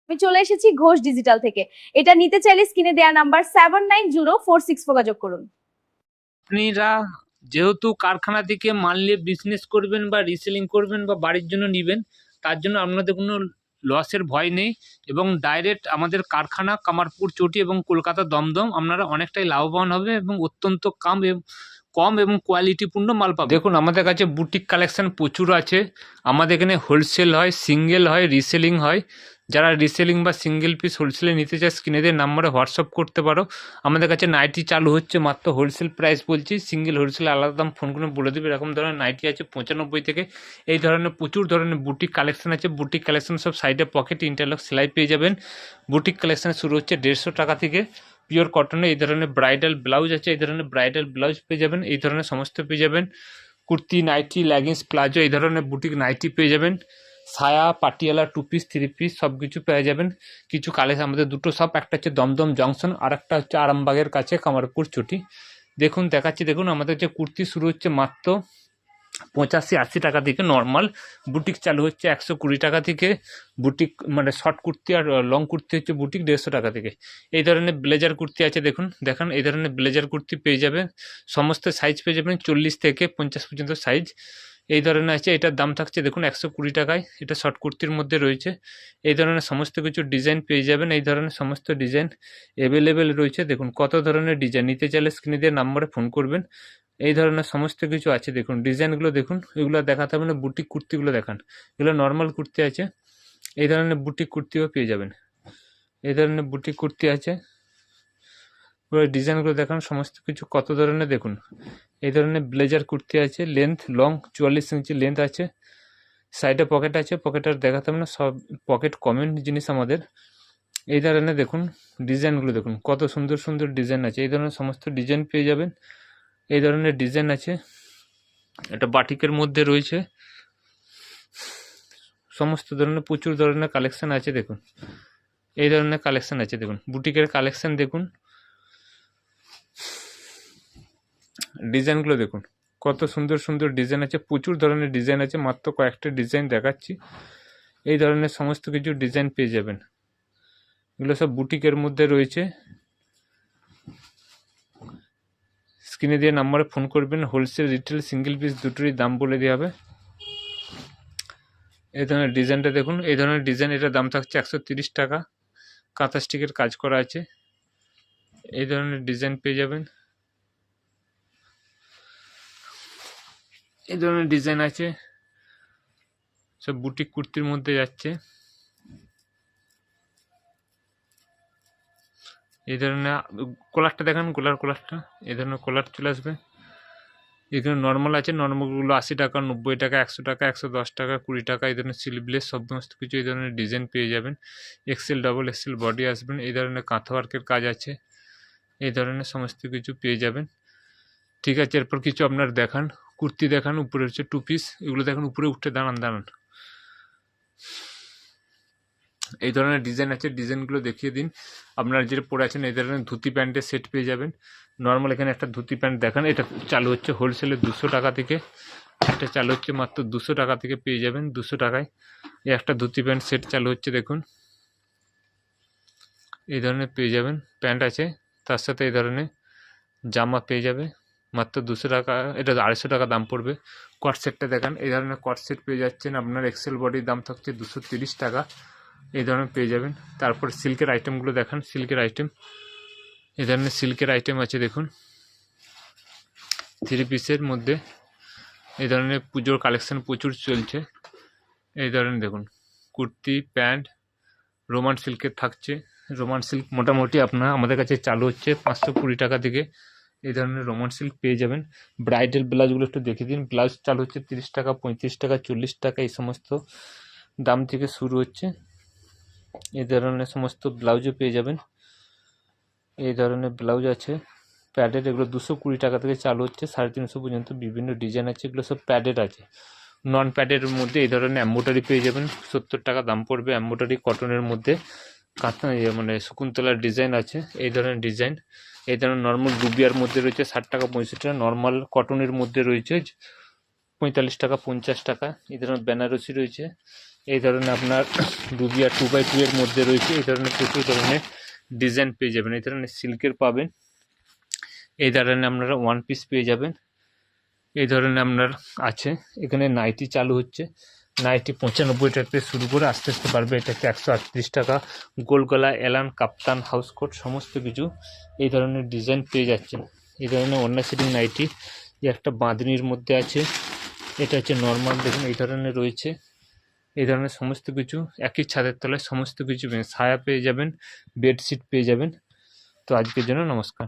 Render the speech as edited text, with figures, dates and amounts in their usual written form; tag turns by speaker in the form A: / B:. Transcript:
A: আমি চলে এসেছি ঘোষ ডিজিটাল থেকে। এটা নিতে চাইলে স্ক্রিনে দেওয়া নাম্বার 790464 যোগাযোগ করুন।
B: আপনারা যেহেতু কারখানা থেকে মাল নিয়ে বিজনেস করবেন বা রিসেলিং করবেন বা বাড়ির জন্য নেবেন, তার জন্য আপনাদের কোনো লসের ভয় নেই এবং ডাইরেক্ট আমাদের কারখানা কামারপুর চটি এবং কলকাতা দমদম আপনারা অনেকটাই লাভবান হবে এবং অত্যন্ত কম এবং কোয়ালিটিপূর্ণ মাল পাবেন। দেখুন আমাদের কাছে বুটিক কালেকশন প্রচুর আছে। আমাদের এখানে হোলসেল হয়, সিঙ্গেল হয়, রিসেলিং হয়। যারা রিসেলিং বা সিঙ্গেল পিস হোলসেলে নিতে চায় স্ক্রিনে দিয়ে নাম্বারে হোয়াটসঅ্যাপ করতে পারো। আমাদের কাছে নাইটি চালু হচ্ছে, মাত্র হোলসেল প্রাইস বলছি, সিঙ্গেল হোলসেল আলাদা দাম ফোন করে বলে দেবে। এরকম ধরনের নাইটি আছে 95 থেকে। এই ধরনের প্রচুর ধরনের বুটিক কালেকশন আছে। বুটিক কালেকশন সব সাইডে পকেট ইন্টারলক সেলাই পেয়ে যাবেন। বুটিক কালেকশন শুরু হচ্ছে 150 টাকা থেকে। পিওর কটনে এই ধরনের ব্রাইডাল ব্লাউজ আছে, এই ধরনের ব্রাইডাল ব্লাউজ পেয়ে যাবেন, এই ধরনের সমস্ত পেয়ে যাবেন। কুর্তি, নাইটি, লেগিংস, প্লাজো এই ধরনের বুটিক নাইটি পেয়ে যাবেন। সায়া, Patiala, two piece, three piece সব কিছু পেয়ে যাবেন। কিছু কালেকশন আমাদের দুটো শপ, একটা হচ্ছে দমদম জংশন আর একটা হচ্ছে আরামবাগের কাছে কামারপুর চটি। দেখুন দেখাচ্ছি, দেখুন আমাদের যে কুর্তি শুরু হচ্ছে মাত্র 85-80 টাকা থেকে। নর্মাল বুটিক চালু হচ্ছে 120 টাকা থেকে। বুটিক মানে শর্ট কুর্তি আর লং কুর্তি হচ্ছে বুটিক 150 টাকা থেকে। এই ধরনের ব্লেজার কুর্তি আছে, দেখুন দেখান, এই ধরনের ব্লেজার কুর্তি পেয়ে যাবেন। সমস্ত সাইজ পেয়ে যাবেন 40 থেকে 50 পর্যন্ত সাইজ এই ধরনের আছে। এটার দাম থাকছে দেখুন 120 টাকায়। এটা শর্ট কুর্তির মধ্যে রয়েছে। এই ধরনের সমস্ত কিছু ডিজাইন পেয়ে যাবেন। এই ধরনের সমস্ত ডিজাইন অ্যাভেলেবেল রয়েছে। দেখুন কত ধরনের ডিজাইন নিতে চাইলে স্ক্রিনে দিয়ে নাম্বারে ফোন করবেন। এই ধরনের সমস্ত কিছু আছে, দেখুন ডিজাইনগুলো দেখুন। এগুলো দেখাতে হবে না, বুটিক কুর্তিগুলো দেখান। এগুলো নর্মাল কুর্তি আছে, এই ধরনের বুটিক কুর্তিও পেয়ে যাবেন। এই ধরনের বুটিক কুর্তি আছে, পুরো ডিজাইনগুলো দেখান সমস্ত কিছু কত ধরনের। দেখুন এই ধরনের ব্লেজার কুর্তি আছে, লেন্থ লং 44 ইঞ্চি লেন্থ আছে। সাইডে পকেট আছে, পকেট আর দেখাতে হবে না, সব পকেট কমন জিনিস আমাদের। এই ধরনের দেখুন ডিজাইনগুলো দেখুন কত সুন্দর সুন্দর ডিজাইন আছে। এই ধরনের সমস্ত ডিজাইন পেয়ে যাবেন। এই ধরনের ডিজাইন আছে, এটা বাটিকের মধ্যে রয়েছে। সমস্ত ধরনের প্রচুর ধরনের কালেকশন আছে, দেখুন এই ধরনের কালেকশন আছে। দেখুন বুটিকের কালেকশন দেখুন, ডিজাইনগুলো দেখুন কত সুন্দর সুন্দর ডিজাইন আছে। প্রচুর ধরনের ডিজাইন আছে, মাত্র কয়েকটা ডিজাইন দেখাচ্ছি। এই ধরনের সমস্ত কিছু ডিজাইন পেয়ে যাবেন। এগুলো সব বুটিকের মধ্যে রয়েছে। স্ক্রিনে দিয়ে নাম্বারে ফোন করবেন। হোলসেল, রিটেল, সিঙ্গেল পিস দুটোরই দাম বলে দেওয়া হবে। এই ধরনের ডিজাইনটা দেখুন, এই ধরনের ডিজাইন, এটার দাম থাকছে 130 টাকা। কাঁথা স্টিকের কাজ করা আছে, এই ধরনের ডিজাইন পেয়ে যাবেন। এই ধরনের ডিজাইন আছে, সব বুটিক কুর্তির মধ্যে যাচ্ছে। এই ধরনের কলারটা দেখান, কলারটা এই ধরনের কলার চলে আসবে। এখানে নর্মাল আছে, নর্মালগুলো 80 টাকা, 90 টাকা, 100 টাকা, 110 টাকা, 20 টাকা। এই ধরনের স্লিভলেস সমস্ত কিছু এই ধরনের ডিজাইন পেয়ে যাবেন। এক্সেল, ডাবল এক্সেল বডি আসবেন। এই ধরনের কাঁথা ওয়ার্কের কাজ আছে, এই ধরনের সমস্ত কিছু পেয়ে যাবেন। ঠিক আছে, এরপর কিছু আপনার দেখান, কুর্তি দেখান। উপরে হচ্ছে টু পিস, এগুলো দেখুন উপরে উঠে দাঁড়ান। এই ধরনের ডিজাইন আছে, ডিজাইনগুলো দেখিয়ে দিন। আপনারা যেটা পরে আছেন এই ধরনের ধুতি প্যান্টের সেট পেয়ে যাবেন। নর্মাল এখানে একটা ধুতি প্যান্ট দেখান, এটা চালু হচ্ছে হোলসেলে 200 টাকা থেকে। এটা চালু হচ্ছে মাত্র 200 টাকা থেকে পেয়ে যাবেন, 200 টাকায়। এই একটা ধুতি প্যান্ট সেট চালু হচ্ছে দেখুন, এই ধরনের পেয়ে যাবেন। প্যান্ট আছে, তার সাথে এই ধরনের জামা পেয়ে যাবে মাত্র 200 টাকা। এটা 250 টাকা দাম পড়বে। কট সেটটা দেখান, এই ধরনের কট সেট পেয়ে যাচ্ছেন। আপনার এক্সেল বডির দাম থাকছে 230 টাকা, এই ধরনের পেয়ে যাবেন। তারপর সিল্কের আইটেমগুলো দেখান, সিল্কের আইটেম, এই ধরনের সিল্কের আইটেম আছে দেখুন। 3 পিসের মধ্যে এই ধরনের পুজোর কালেকশন প্রচুর চলছে। এই ধরনের দেখুন কুর্তি, প্যান্ট রোমান সিল্কের থাকছে। রোমান সিল্ক মোটামুটি আপনার আমাদের কাছে চালু হচ্ছে 520 টাকা থেকে। এই ধরনের রোমান সিল্ক পেয়ে যাবেন। ব্রাইডাল ব্লাউজগুলো একটু দেখে দিন। ব্লাউজ চালু হচ্ছে 30 টাকা, 35 টাকা, 40 টাকা, এই সমস্ত দাম থেকে শুরু হচ্ছে। এই ধরনের সমস্ত ব্লাউজও পেয়ে যাবেন। এই ধরনের ব্লাউজ আছে প্যাডেড, এগুলো 220 টাকা থেকে চালু হচ্ছে 350 পর্যন্ত। বিভিন্ন ডিজাইন আছে, এগুলো সব প্যাডেড আছে। নন প্যাডের মধ্যে এই ধরনের এম্ব্রয়ডারি পেয়ে যাবেন, 70 টাকা দাম পড়বে। এম্ব্রয়ডারি কটনের মধ্যে কাঁথা মানে শকুন্তলার ডিজাইন আছে, এই ধরনের ডিজাইন। এই ধরনের নর্মাল রুবিয়ার মধ্যে রয়েছে 60 টাকা, 65 টাকা। নর্মাল কটনের মধ্যে রয়েছে 45 টাকা, 50 টাকা। এই ধরনের বেনারসি রয়েছে, এই ধরনের আপনার রুবি আর 2x2 এর মধ্যে রয়েছে। এই ধরনের প্রচুর ধরনের ডিজাইন পেয়ে যাবেন। এই ধরনের সিল্কের পাবেন, এই ধরনের আপনারা ওয়ান পিস পেয়ে যাবেন। এই ধরনের আপনার আছে। এখানে নাইটি চালু হচ্ছে, নাইটি 95 টাকা থেকে শুরু করে আস্তে আস্তে বাড়বে, এটা হচ্ছে 138 টাকা। গোলগলা, এলান, কাপ্তান, হাউস কোট সমস্ত কিছু এই ধরনের ডিজাইন পেয়ে যাচ্ছেন। এই ধরনের অন্য সেটিং নাইটি, যে একটা বাঁধনির মধ্যে আছে, এটা হচ্ছে নর্মাল, দেখুন এই ধরনের রয়েছে। এই ধরনের সমস্ত কিছু একই ছাদের তলায় সমস্ত কিছু ছায়া পেয়ে যাবেন, বেডশিট পেয়ে যাবেন। তো আজকের জন্য নমস্কার।